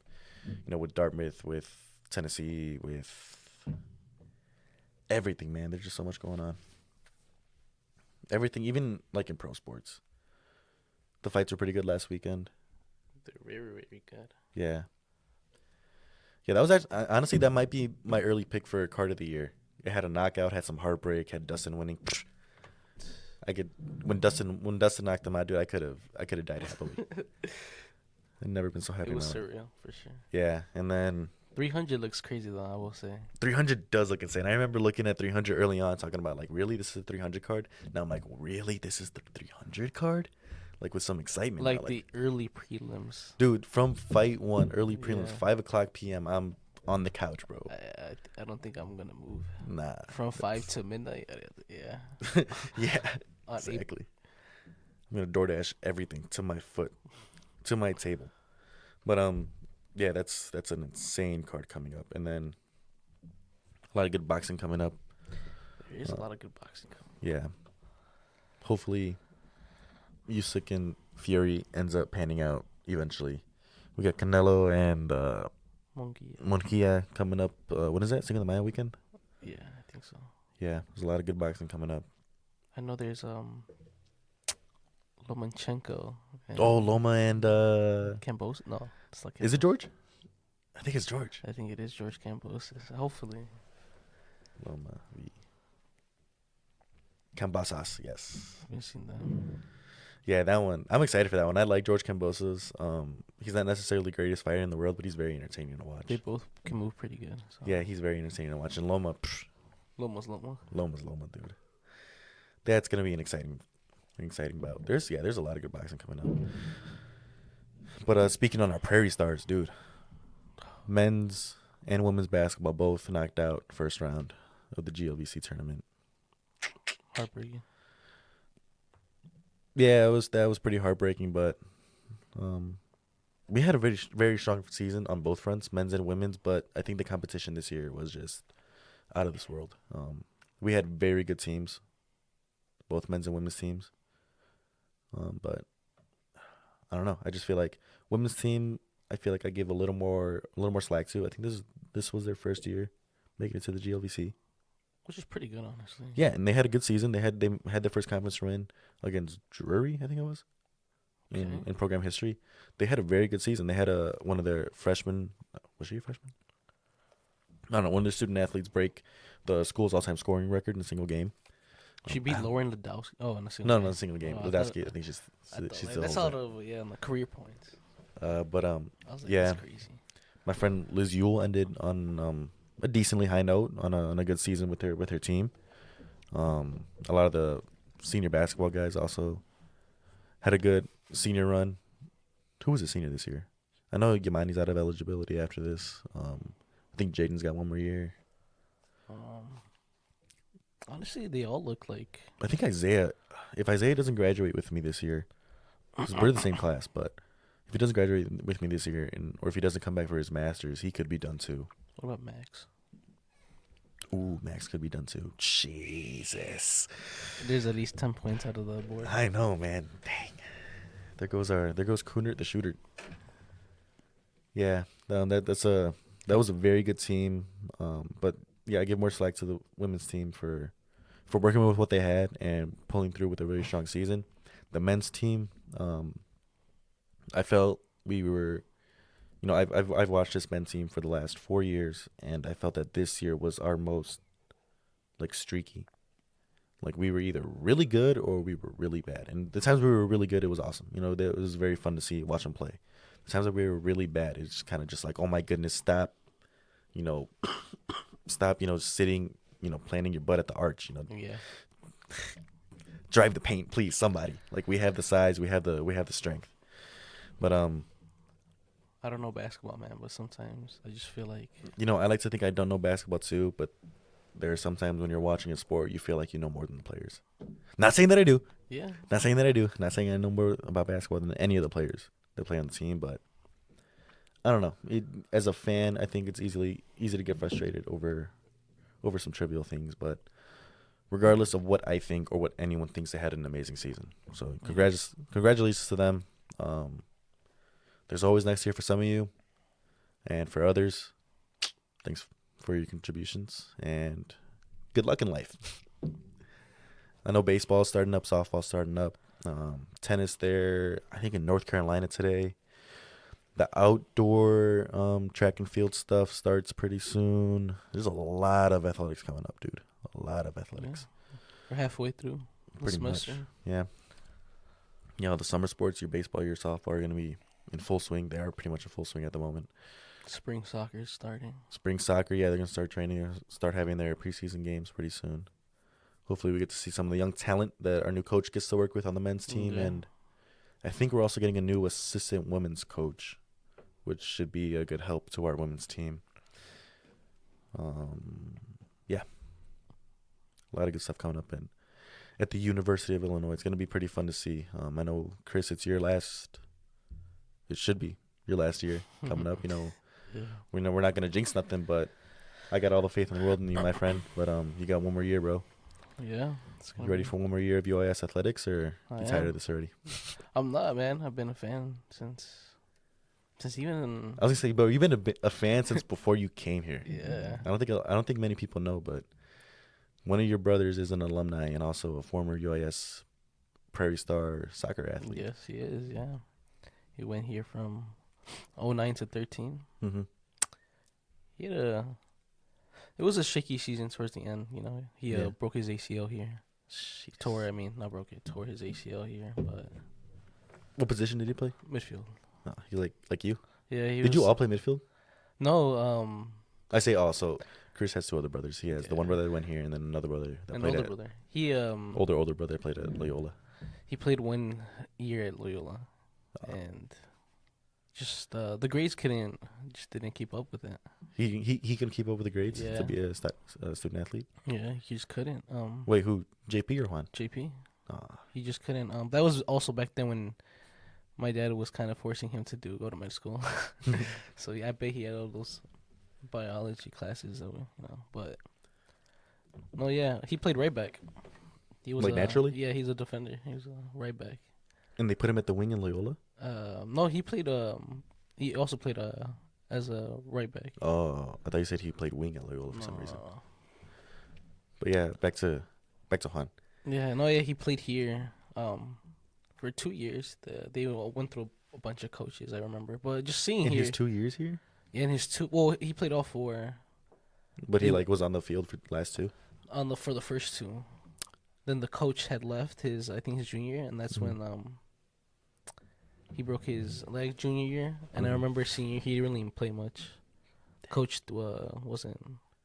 With Dartmouth, with Tennessee, with everything, man. There's just so much going on. Everything, even like in pro sports. The fights were pretty good last weekend. They're very, very good. Yeah. Yeah, that was actually, honestly, that might be my early pick for card of the year. It had a knockout, had some heartbreak, had Dustin winning. When Dustin knocked him out, dude, I could have died happily. I've never been so happy. It was surreal for sure. Yeah, and then 300 looks crazy though, I will say. 300 does look insane. I remember looking at 300 early on, talking about like, really, this is a 300 card. Now I'm like, really, this is the 300 card, like with some excitement. Like now, the early prelims, dude. From fight one, early prelims, Yeah. 5:00 p.m. I'm on the couch, bro. I don't think I'm gonna move. Nah. From 5 to midnight. Yeah. Yeah. On Exactly. I'm gonna DoorDash everything to my foot, to my table. But yeah, that's an insane card coming up, and then a lot of good boxing coming up. There is a lot of good boxing coming. Yeah. Hopefully, Usyk and Fury ends up panning out eventually. We got Canelo and Monkia coming up. When is that? Cinco de Mayo weekend? Yeah, I think so. Yeah, there's a lot of good boxing coming up. I know there's Lomachenko. Loma and Campos? No, it's like. Is it George? I think it's George. I think it is George Campos. Hopefully. Loma v. Cambasas, yes. I've seen that. Yeah, that one. I'm excited for that one. I like George Cambosos. He's not necessarily the greatest fighter in the world, but he's very entertaining to watch. They both can move pretty good. So. Yeah, he's very entertaining to watch. And Loma, Loma's. Loma's Loma, dude. That's gonna be an exciting bout. There's a lot of good boxing coming up. But speaking on our Prairie Stars, dude, men's and women's basketball both knocked out first round of the GLVC tournament. Heartbreaking. Yeah, that was pretty heartbreaking, but we had a very strong season on both fronts, men's and women's. But I think the competition this year was just out of this world. We had very good teams, both men's and women's teams. But I don't know. I just feel like women's team. I feel like I give a little more slack to. I think this was their first year making it to the GLVC. Which is pretty good, honestly. Yeah, and they had a good season. They had their first conference win against Drury, I think it was, in program history. They had a very good season. They had one of their freshmen. Was she a freshman? I don't know. One of their student athletes break the school's all-time scoring record in a single game. She beat Lauren Ladowski. Oh, in a single game. No, in a single game. Oh, Ladowski, I think she's still that's holds out of in the career points. But I was like, yeah, that's crazy. my friend Liz Yule ended on a decently high note on a good season with her team. A lot of the senior basketball guys also had a good senior run. Who was a senior this year? I know Yamani's out of eligibility after this. I think Jaden's got one more year. Honestly, they all look like. I think Isaiah. If Isaiah doesn't graduate with me this year, 'cause we're the same class, but if he doesn't graduate with me this year, or if he doesn't come back for his masters, he could be done too. What about Max? Ooh, Max could be done too. Jesus. There's at least 10 points out of the board. I know, man. Dang. There goes Kunert, the shooter. Yeah, that was a very good team. But yeah, I give more slack to the women's team for working with what they had and pulling through with a really strong season. The men's team, I felt we were, I've watched this men's team for the last 4 years, and I felt that this year was our most streaky. Like, we were either really good or we were really bad. And the times we were really good, it was awesome. It was very fun to watch them play. The times that we were really bad, it's kind of just like, oh my goodness, stop, stop, sitting, planting your butt at the arch, Yeah. Drive the paint, please, somebody. Like, we have the size, we have the strength. But I don't know basketball, man, but sometimes I just feel like. I like to think I don't know basketball too, but there are sometimes when you're watching a sport, you feel like you know more than the players. Not saying that I do. Yeah. Not saying that I do. Not saying I know more about basketball than any of the players that play on the team, but I don't know. As a fan, I think it's easy to get frustrated over some trivial things, but regardless of what I think or what anyone thinks, they had an amazing season. So congratulations to them. There's always next year for some of you, and for others, thanks for your contributions, and good luck in life. I know baseball's starting up, softball's starting up, tennis there, I think in North Carolina today. The outdoor track and field stuff starts pretty soon. There's a lot of athletics coming up, dude. A lot of athletics. Yeah. We're halfway through the Pretty semester. Much. Yeah. The summer sports, your baseball, your softball are going to be in full swing. They are pretty much in full swing at the moment. Spring soccer is starting. Spring soccer, yeah, they're going to start training, start having their preseason games pretty soon. Hopefully we get to see some of the young talent that our new coach gets to work with on the men's team. Yeah. And I think we're also getting a new assistant women's coach, which should be a good help to our women's team. Yeah. A lot of good stuff coming up at the University of Illinois. It's going to be pretty fun to see. I know, Chris, it should be your last year coming up. Yeah. We know we're not going to jinx nothing, but I got all the faith in the world in you, my friend. But you got one more year, bro. Yeah. You ready for one more year of UIS athletics, or you tired of this already? I'm not, man. I've been a fan since even. I was gonna say, bro, you've been a fan since before you came here. Yeah. I don't think many people know, but one of your brothers is an alumni and also a former UIS Prairie Star soccer athlete. Yes, he is. Yeah, he went here from 2009 to 2013. Mm-hmm. It was a shaky season towards the end. He broke his ACL here. Tore his ACL here. But what position did he play? midfield. No, he like you. Yeah, Did you all play midfield? No. I say all. So Chris has two other brothers. He has the one brother that went here, and then another brother that played older brother. He older brother played at Loyola. He played 1 year at Loyola, and just the grades didn't keep up with it. He couldn't keep up with the grades Yeah. to be a student athlete. Yeah, he just couldn't. Wait, who? JP or Juan? JP. He just couldn't. That was also back then when my dad was kind of forcing him to go to med school. So yeah, I bet he had all those biology classes, But no, yeah, he played right back. He was naturally. Yeah, he's a defender. He was a right back. And they put him at the wing in Loyola. No, he played. He also played as a right back. Oh, I thought you said he played wing at Loyola for some reason. But yeah, back to Juan. Yeah, no, yeah, he played here. For 2 years, they went through a bunch of coaches. I remember, but just seeing in here. his 2 years here. Yeah, in his two. Well, he played all 4. But he was on the field for the last 2. For the first 2. Then the coach had left I think his junior year, and that's when he broke his leg junior year. And I remember senior, he didn't really play much. Coach wasn't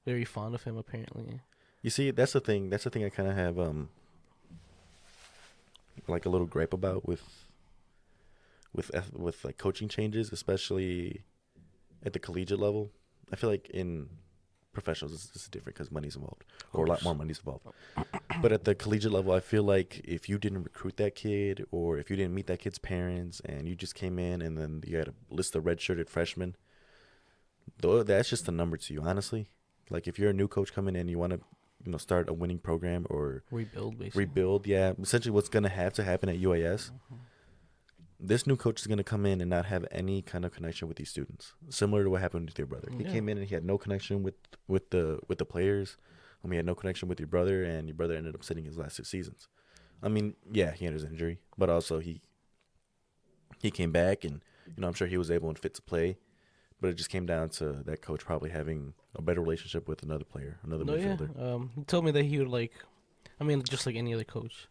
very fond of him apparently. You see, that's the thing. That's the thing I kind of have like a little gripe about with like coaching changes, especially at the collegiate level. I feel like in professionals this is different because money's involved, or a lot more money's involved. But at the collegiate level, I feel like if you didn't recruit that kid, or if you didn't meet that kid's parents, and you just came in and then you had a list of redshirted freshmen, though that's just a number to you, honestly. Like if you're a new coach coming in, you want to start a winning program or rebuild, basically. Yeah, essentially what's going to have to happen at UAS. This new coach is going to come in and not have any kind of connection with these students, similar to what happened with your brother. He came in and he had no connection with the players. He had no connection with your brother, and your brother ended up sitting his last 2 seasons. I mean, yeah, he had his injury, but also he came back, and I'm sure he was able and fit to play. But it just came down to that coach probably having a better relationship with another player, another midfielder. Yeah. He told me that he would just like any other coach,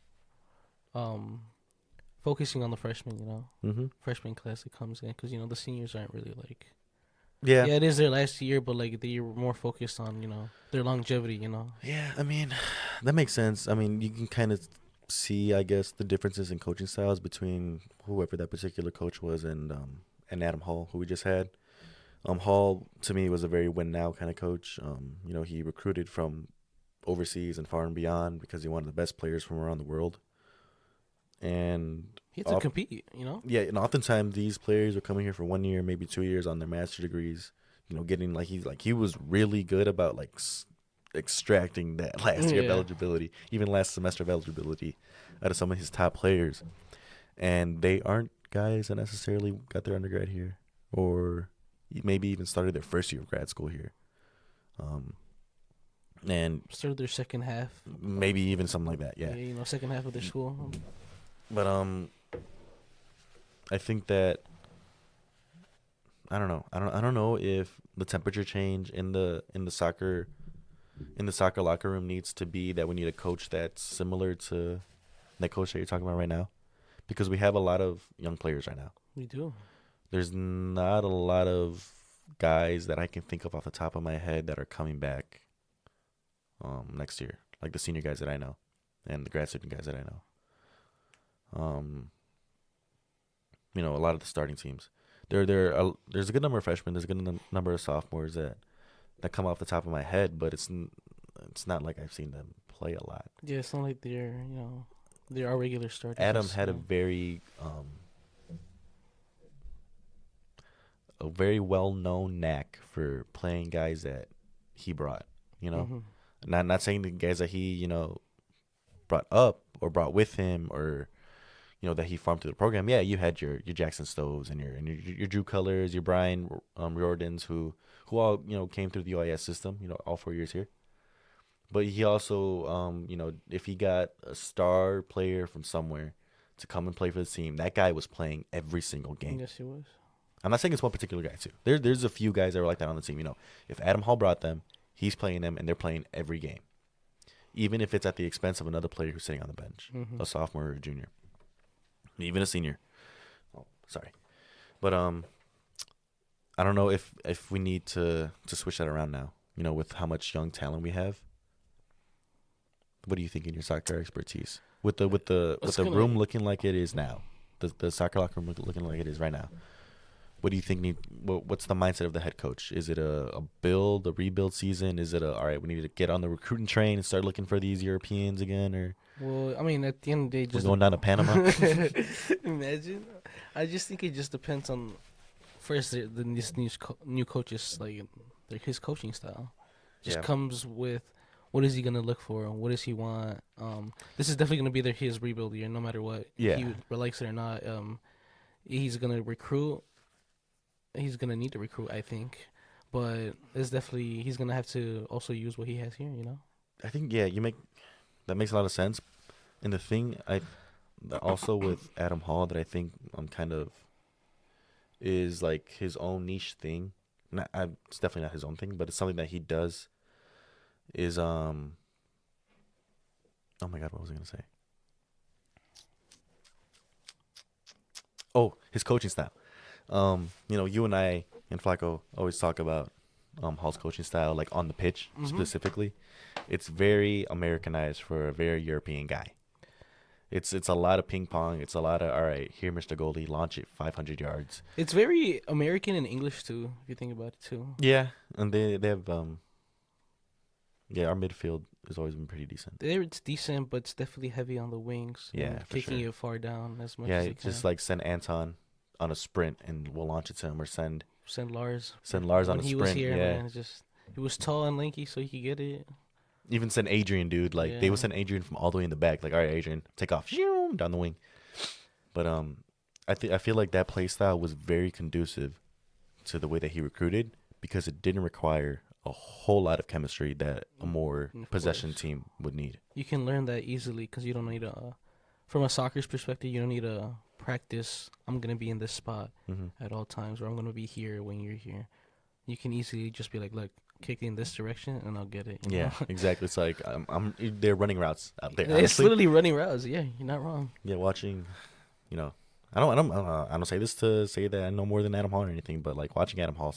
focusing on the freshmen, freshman class that comes in, because the seniors aren't really like. Yeah, it is their last year, but like they're more focused on their longevity. Yeah, I mean, that makes sense. I mean, you can kind of see, I guess, the differences in coaching styles between whoever that particular coach was and Adam Hall, who we just had. Hall, to me, was a very win-now kind of coach. He recruited from overseas and far and beyond because he wanted the best players from around the world. And he had to compete, Yeah, and oftentimes these players are coming here for 1 year, maybe 2 years on their master degrees. Getting he was really good about extracting that last year of eligibility, even last semester of eligibility, out of some of his top players. And they aren't guys that necessarily got their undergrad here, or maybe even started their first year of grad school here. And started their second half. Maybe even something like that, yeah. Yeah, second half of their school. But I think that I don't know. I don't know if the temperature change in the soccer locker room needs to be that we need a coach that's similar to that coach that you're talking about right now, because we have a lot of young players right now. We do. There's not a lot of guys that I can think of off the top of my head that are coming back next year, like the senior guys that I know and the grad student guys that I know. A lot of the starting teams. There's a good number of freshmen. There's a good number of sophomores that come off the top of my head, but it's not like I've seen them play a lot. Yeah, it's not like they're our regular starters. Adam had a very well-known knack for playing guys that he brought. Not saying the guys that he brought up or brought with him or that he farmed through the program. Yeah, you had your Jackson Stoves and your Drew Cullors, your Brian Riordans, who all came through the UIS system. All 4 years here. But he also, if he got a star player from somewhere to come and play for the team, that guy was playing every single game. Yes, he was. I'm not saying it's one particular guy too. There's a few guys that were like that on the team. If Adam Hall brought them, he's playing them, and they're playing every game, even if it's at the expense of another player who's sitting on the bench, a sophomore or a junior, even a senior. Oh, sorry, but I don't know if we need to switch that around now. With how much young talent we have. What do you think in your soccer expertise? With the room looking like it is now, the soccer locker room looking like it is right now. What do you think what's the mindset of the head coach? Is it a rebuild season? Is it all right, we need to get on the recruiting train and start looking for these Europeans again? Or Well, I mean, at the end of the day, We're just going down to Panama. imagine. I just think it just depends on first this new coaches his coaching style. Just Yeah. comes with what is he gonna look for? What does he want? This is definitely gonna be his rebuild year, no matter what. Yeah. He likes it or not. He's gonna recruit. He's gonna need to recruit, I think, but it's definitely he's gonna have to also use what he has here. You know. I think that makes a lot of sense. And the thing also with Adam Hall that I think kind of is like his own niche thing. It's definitely not his own thing, but it's something that he does. Is oh my god, what was I gonna say? Oh, his coaching style. You and I and Flacco always talk about Hall's coaching style, like on the pitch specifically. It's very Americanized for a very European guy. It's a lot of ping pong. It's a lot of all right. Here, Mr. Goldie, launch it 500 yards. It's very American and English too, if you think about it too. Yeah, and they have our midfield has always been pretty decent. It's decent, but it's definitely heavy on the wings. Yeah, for kicking sure. it far down as much. Yeah, as they just can. like send Anton on a sprint and we'll launch it to him, or send Lars. Lars on a When he sprint. was here, yeah, man, he was tall and lanky, so he could get it. even send Adrian, dude. Like they would send Adrian from all the way in the back. Like, all right, Adrian, take off, down the wing. But I feel like that play style was very conducive to the way that he recruited because it didn't require a whole lot of chemistry that a more possession team would need. You can learn that easily because you don't need from a soccer's perspective, you don't need to practice. I'm gonna be in this spot at all times, or I'm gonna be here when you're here. You can easily just be like, look, kick in this direction, and I'll get it. You know? Exactly. It's like they're running routes out there. It's literally running routes. Yeah, you're not wrong. Yeah, watching, I don't say this to say that I know more than Adam Hall or anything, but like watching Adam Hall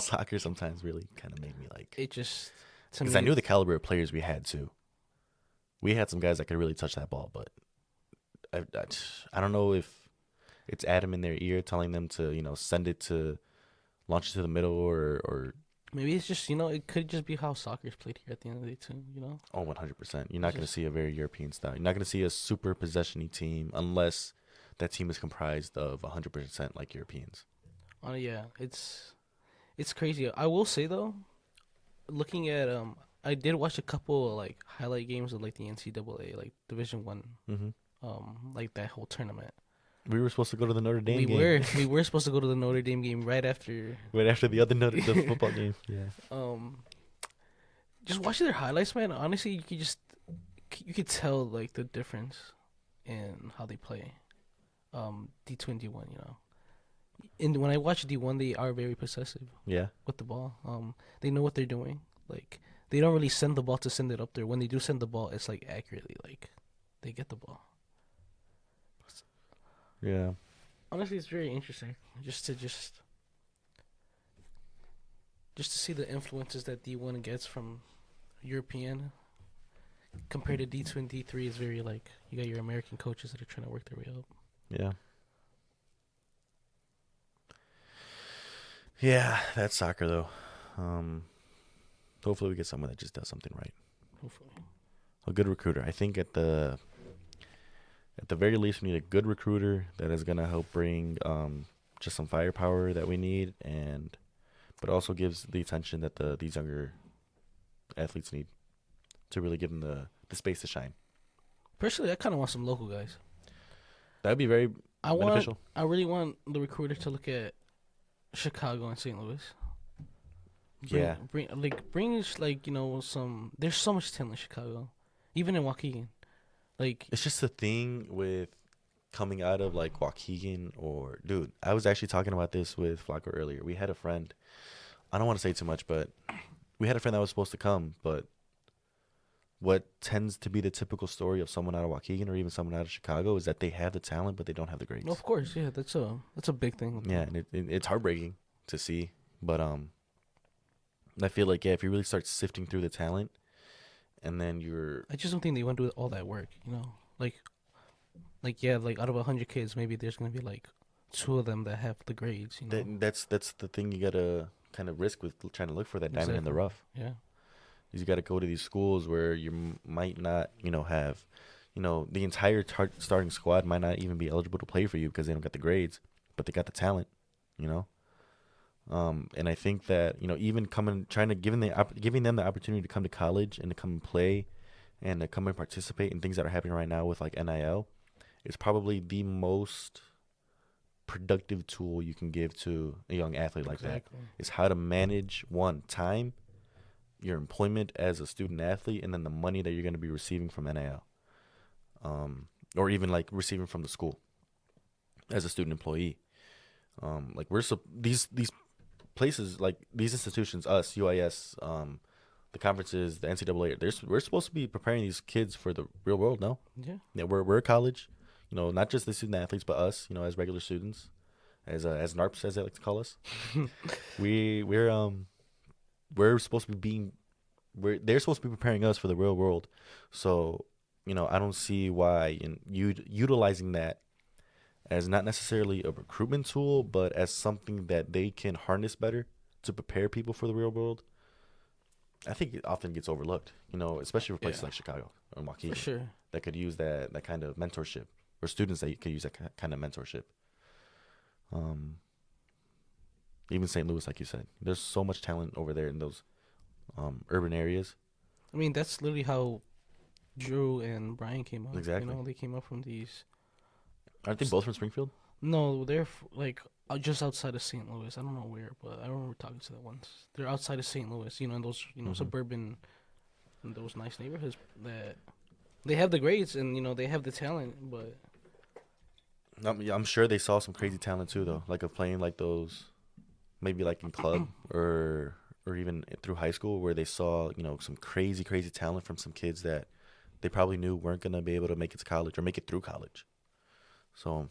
soccer sometimes really kind of made me like. It just because I knew the caliber of players we had too. We had some guys that could really touch that ball, but I don't know if it's Adam in their ear telling them to send it to launch it to the middle or maybe it's just it could just be how soccer's played here at the end of the day too. Oh, 100%. You're not going to see a very European style. You're not going to see a super possession-y team unless that team is comprised of 100% like Europeans. Yeah, it's crazy. I will say though, looking at I did watch a couple like highlight games of like the NCAA like Division 1. Like that whole tournament. We were supposed to go to the Notre Dame game. We were supposed to go to the Notre Dame game right after the other the football game. Yeah. Just watching their highlights, man. Honestly, you could tell like the difference in how they play. D2 and D1, And when I watch D1, they are very possessive. Yeah. With the ball. They know what they're doing. Like they don't really send the ball to send it up there. When they do send the ball, it's like accurately like they get the ball. Yeah. Honestly, it's very interesting just to see the influences that D1 gets from European compared to D2 and D3 is very like you got your American coaches that are trying to work their way up. Yeah. Yeah, that's soccer though. Hopefully we get someone that just does something right. Hopefully. A good recruiter. I think at the very least, we need a good recruiter that is going to help bring just some firepower that we need, but also gives the attention that these younger athletes need to really give them the space to shine. Personally, I kind of want some local guys. That would be very beneficial. I really want the recruiter to look at Chicago and St. Louis. Bring some. There's so much talent in Chicago, even in Waukegan. Like it's just a thing with coming out of like Waukegan dude, I was actually talking about this with Flacco earlier. We had a friend, I don't want to say too much, but we had a friend that was supposed to come, but what tends to be the typical story of someone out of Waukegan or even someone out of Chicago is that they have the talent, but they don't have the grades. Well, of course, yeah, that's a big thing. Yeah, and it's heartbreaking to see, but I feel like if you really start sifting through the talent, and then I just don't think they want to do all that work, Like out of 100 kids, maybe there's gonna be like 2 of them that have the grades. That's the thing you gotta kind of risk with trying to look for that diamond in the rough. Yeah. is you got to go to these schools where you might not, have, the entire starting squad might not even be eligible to play for you because they don't got the grades, but they got the talent, you know. And I think that even giving them the opportunity to come to college and to come and play, and to come and participate in things that are happening right now with like NIL, is probably the most productive tool you can give to a young athlete like that. Is how to manage time, your employment as a student athlete, and then the money that you're going to be receiving from NIL, or even like receiving from the school as a student employee. Like these places, like these institutions, us, UIS, the conferences, the NCAA, we're supposed to be preparing these kids for the real world. No, yeah, we're a college, not just the student athletes, but us, as regular students, as NARPs, as they like to call us. We're supposed to be they're supposed to be preparing us for the real world. So, I don't see why utilizing that as not necessarily a recruitment tool, but as something that they can harness better to prepare people for the real world. I think it often gets overlooked, especially for places like Chicago or Waukegan. For sure. That could use that kind of mentorship, or students that could use that kind of mentorship. Even St. Louis, like you said, there's so much talent over there in those urban areas. I mean, that's literally how Drew and Brian came up. Exactly. They came up from these. Aren't they both from Springfield? No, they're just outside of St. Louis. I don't know where, but I remember talking to them once. They're outside of St. Louis, in those suburban, in those nice neighborhoods that they have the grades and they have the talent, but I'm sure they saw some crazy talent too, though, like of playing like those, maybe like in club or even through high school, where they saw some crazy talent from some kids that they probably knew weren't gonna be able to make it to college or make it through college. So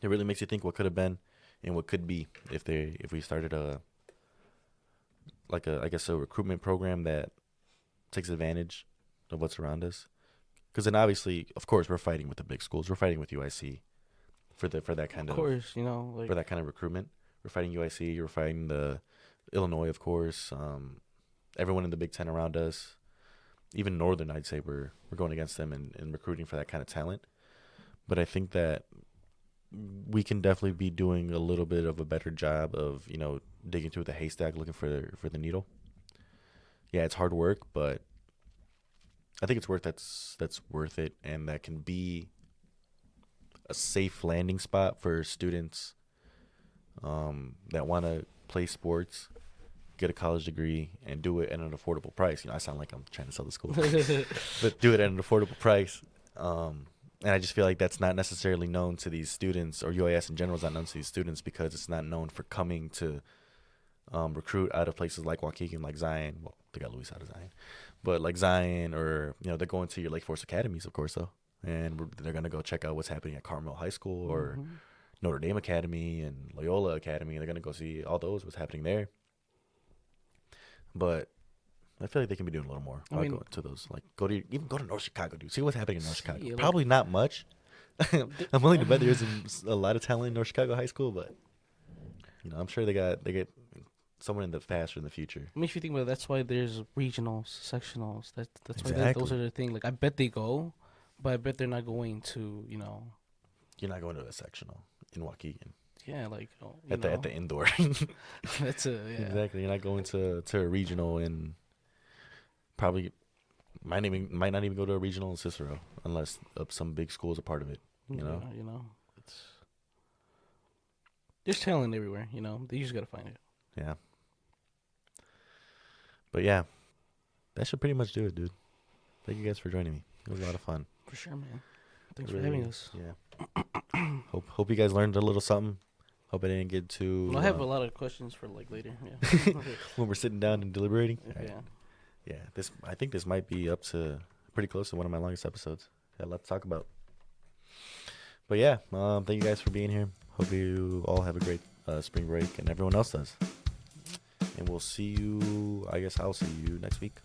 it really makes you think what could have been and what could be if we started a recruitment program that takes advantage of what's around us. Because then obviously, of course, we're fighting with the big schools. We're fighting with UIC for that kind of course, for that kind of recruitment. We're fighting UIC. We're fighting the Illinois, of course. Everyone in the Big Ten around us, even Northern, I'd say we're going against them in recruiting for that kind of talent. But I think that we can definitely be doing a little bit of a better job of, digging through the haystack looking for the needle. Yeah, it's hard work, but I think it's that's worth it, and that can be a safe landing spot for students that want to play sports, get a college degree, and do it at an affordable price. I sound like I'm trying to sell the school, but do it at an affordable price. And I just feel like that's not necessarily known to these students, or UIS in general is not known to these students because it's not known for coming to recruit out of places like Waukegan, like Zion. Well, they got Louis out of Zion. But like Zion, or, they're going to your Lake Forest academies, of course, though. And they're going to go check out what's happening at Carmel High School or Notre Dame Academy and Loyola Academy. They're going to go see all those, what's happening there. But I feel like they can be doing a little more. Go to those, like go to North Chicago, dude. See what's happening in North Chicago. Yeah, probably not much. I'm willing to bet there isn't a lot of talent in North Chicago High School, but I'm sure they get someone in the faster in the future. I mean, if you think about it, that's why there's regionals, sectionals. That's exactly. Why those are the thing. Like, I bet they go, but I bet they're not going to. You're not going to a sectional in Waukegan. Yeah, like at the indoor. That's exactly. You're not going to a regional and. Probably might not even go to a regional in Cicero unless some big school is a part of it. It's there's talent everywhere. They just gotta find it. Yeah. But yeah, that should pretty much do it, dude. Thank you guys for joining me. It was a lot of fun. For sure, man. Thanks for having us. Yeah. Hope you guys learned a little something. Hope I didn't get too. I have a lot of questions for later. Yeah. When we're sitting down and deliberating. Yeah. Right. Yeah, I think this might be up to pretty close to one of my longest episodes. Got a lot to talk about. But yeah, thank you guys for being here. Hope you all have a great spring break, and everyone else does. And we'll see you. I guess I'll see you next week.